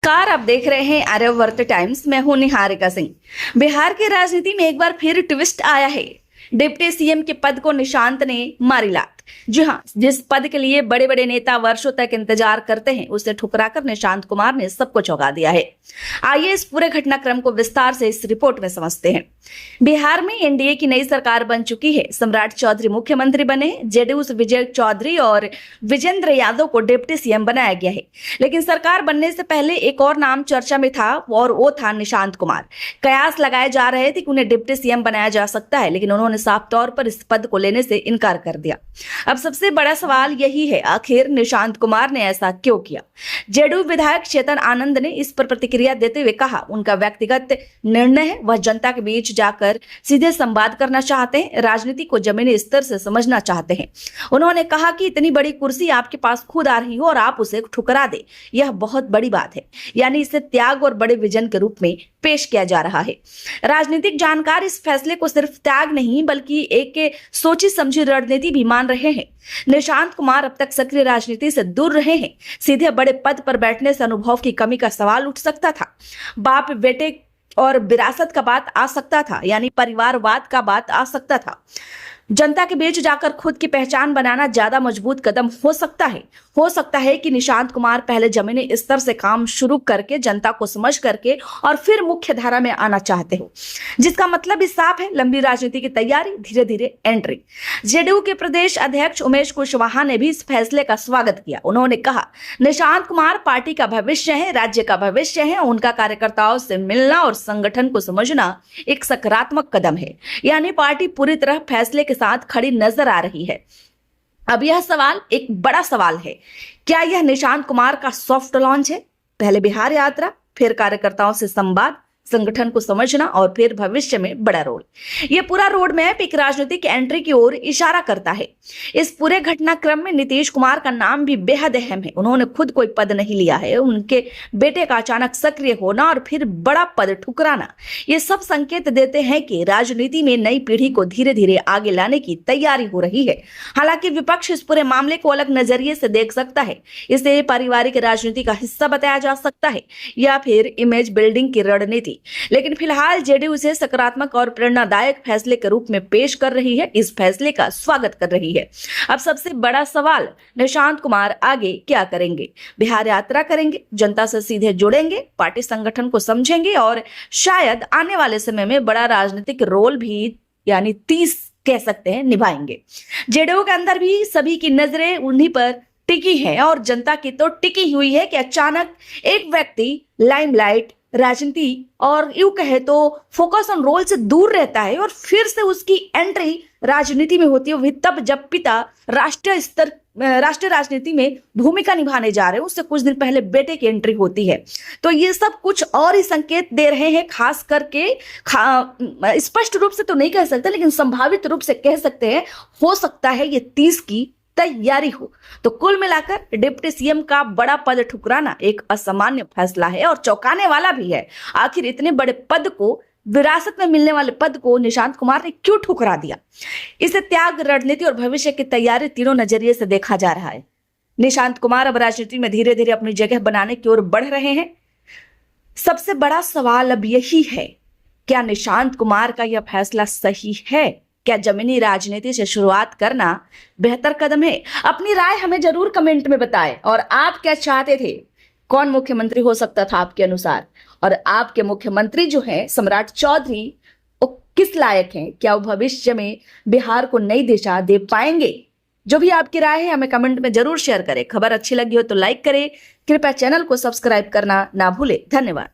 नमस्कार, आप देख रहे हैं आर्यवर्त टाइम्स। मैं हूं निहारिका सिंह। बिहार की राजनीति में एक बार फिर ट्विस्ट आया है। डिप्टी सीएम के पद को निशांत ने मारी लात। जी हां, जिस पद के लिए बड़े बड़े नेता वर्षों तक इंतजार करते हैं, उसे ठुकराकर निशांत कुमार ने सबको चौंका दिया है। आइए इस पूरे घटनाक्रम को विस्तार से इस रिपोर्ट में समझते हैं। बिहार में एनडीए की नई सरकार बन चुकी है। सम्राट चौधरी मुख्यमंत्री बने। जेडीयू से विजय चौधरी और विजेंद्र यादव को डिप्टी सीएम बनाया गया है। लेकिन सरकार बनने से पहले एक और नाम चर्चा में था और वो था निशांत कुमार। कयास लगाए जा रहे थे कि उन्हें डिप्टी सीएम बनाया जा सकता है, लेकिन उन्होंने साफ तौर पर इस पद को लेने से इनकार कर दिया। अब सबसे बड़ा सवाल यही है, आखिर निशांत कुमार ने ऐसा क्यों किया? जेडीयू विधायक चेतन आनंद ने इस पर प्रतिक्रिया देते हुए कहा, उनका व्यक्तिगत निर्णय है। वह जनता के बीच जाकर सीधे संवाद करना चाहते हैं, राजनीति को जमीनी स्तर से समझना चाहते हैं। उन्होंने कहा कि इतनी बड़ी कुर्सी आपके पास खुद आ रही हो और आप उसे ठुकरा दे, यह बहुत बड़ी बात है। यानी इसे त्याग और बड़े विजन के रूप में पेश किया जा रहा है। राजनीतिक जानकार इस फैसले को सिर्फ त्याग नहीं बल्कि एक सोची समझी रणनीति भी मान रहे हैं। निशांत कुमार अब तक सक्रिय राजनीति से दूर रहे हैं। सीधे बड़े पद पर बैठने से अनुभव की कमी का सवाल उठ सकता था। बाप बेटे और विरासत का बात आ सकता था, यानी परिवारवाद का बात आ सकता था। जनता के बीच जाकर खुद की पहचान बनाना ज्यादा मजबूत कदम हो सकता है कि निशांत कुमार पहले जमीनी स्तर से काम शुरू करके जनता को समझ करके और फिर मुख्य धारा में आना चाहते हो, जिसका मतलब भी साफ है, लंबी राजनीति की तैयारी, धीरे धीरे एंट्री। जेडीयू के प्रदेश अध्यक्ष उमेश कुशवाहा ने भी इस फैसले का स्वागत किया। उन्होंने कहा, निशांत कुमार पार्टी का भविष्य है, राज्य का भविष्य है। उनका कार्यकर्ताओं से मिलना और संगठन को समझना एक सकारात्मक कदम है। यानी पार्टी पूरी तरह फैसले के साथ खड़ी नजर आ रही है। अब यह सवाल एक बड़ा सवाल है, क्या यह निशांत कुमार का सॉफ्ट लॉन्च है? पहले बिहार यात्रा, फिर कार्यकर्ताओं से संवाद, संगठन को समझना और फिर भविष्य में बड़ा रोल। यह पूरा रोड मैप एक राजनीतिक एंट्री की ओर इशारा करता है। इस पूरे घटनाक्रम में नीतीश कुमार का नाम भी बेहद अहम है। उन्होंने खुद कोई पद नहीं लिया है। उनके बेटे का अचानक सक्रिय होना और फिर बड़ा पद ठुकराना, ये सब संकेत देते हैं कि राजनीति में नई पीढ़ी को धीरे धीरे आगे लाने की तैयारी हो रही है। हालांकि विपक्ष इस पूरे मामले को अलग नजरिए से देख सकता है। इसे पारिवारिक राजनीति का हिस्सा बताया जा सकता है या फिर इमेज बिल्डिंग की रणनीति। लेकिन फिलहाल जेडीयू इसे सकारात्मक और प्रेरणादायक फैसले के रूप में पेश कर रही है, इस फैसले का स्वागत कर रही है। अब सबसे बड़ा सवाल, निशांत कुमार आगे क्या करेंगे? बिहार यात्रा करेंगे, जनता से सीधे जुड़ेंगे, पार्टी संगठन को समझेंगे और शायद आने वाले समय में बड़ा राजनीतिक रोल भी, यानी 30 कह सकते हैं, निभाएंगे। जेडीयू के अंदर भी सभी की नजरें उन्हीं पर टिकी है और जनता की तो टिकी हुई है कि अचानक एक व्यक्ति लाइमलाइट, राजनीति और यूं कहे तो फोकस ऑन रोल से दूर रहता है और फिर से उसकी एंट्री राजनीति में होती है, वही तब जब पिता राष्ट्रीय राजनीति में भूमिका निभाने जा रहे हैं। उससे कुछ दिन पहले बेटे की एंट्री होती है। तो ये सब कुछ और ही संकेत दे रहे हैं, खास करके स्पष्ट रूप से तो नहीं कह सकते, लेकिन संभावित रूप से कह सकते हैं, हो सकता है ये 30 की तैयारी हो। तो कुल मिलाकर डिप्टी सीएम का बड़ा पद ठुकराना एक असामान्य फैसला है और चौंकाने वाला भी है। आखिर इतने बड़े पद को, विरासत में मिलने वाले पद को निशांत कुमार ने क्यों ठुकरा दिया? इसे त्याग, रणनीति और भविष्य की तैयारी तीनों नजरिए से देखा जा रहा है। निशांत कुमार अब राजनीति में धीरे धीरे अपनी जगह बनाने की ओर बढ़ रहे हैं। सबसे बड़ा सवाल अब यही है, क्या निशांत कुमार का यह फैसला सही है? क्या जमीनी राजनीति से शुरुआत करना बेहतर कदम है? अपनी राय हमें जरूर कमेंट में बताएं। और आप क्या चाहते थे? कौन मुख्यमंत्री हो सकता था आपके अनुसार? और आपके मुख्यमंत्री जो है सम्राट चौधरी, वो किस लायक हैं? क्या वो भविष्य में बिहार को नई दिशा दे पाएंगे? जो भी आपकी राय है हमें कमेंट में जरूर शेयर करें। खबर अच्छी लगी हो तो लाइक करें। कृपया चैनल को सब्सक्राइब करना ना भूलें। धन्यवाद।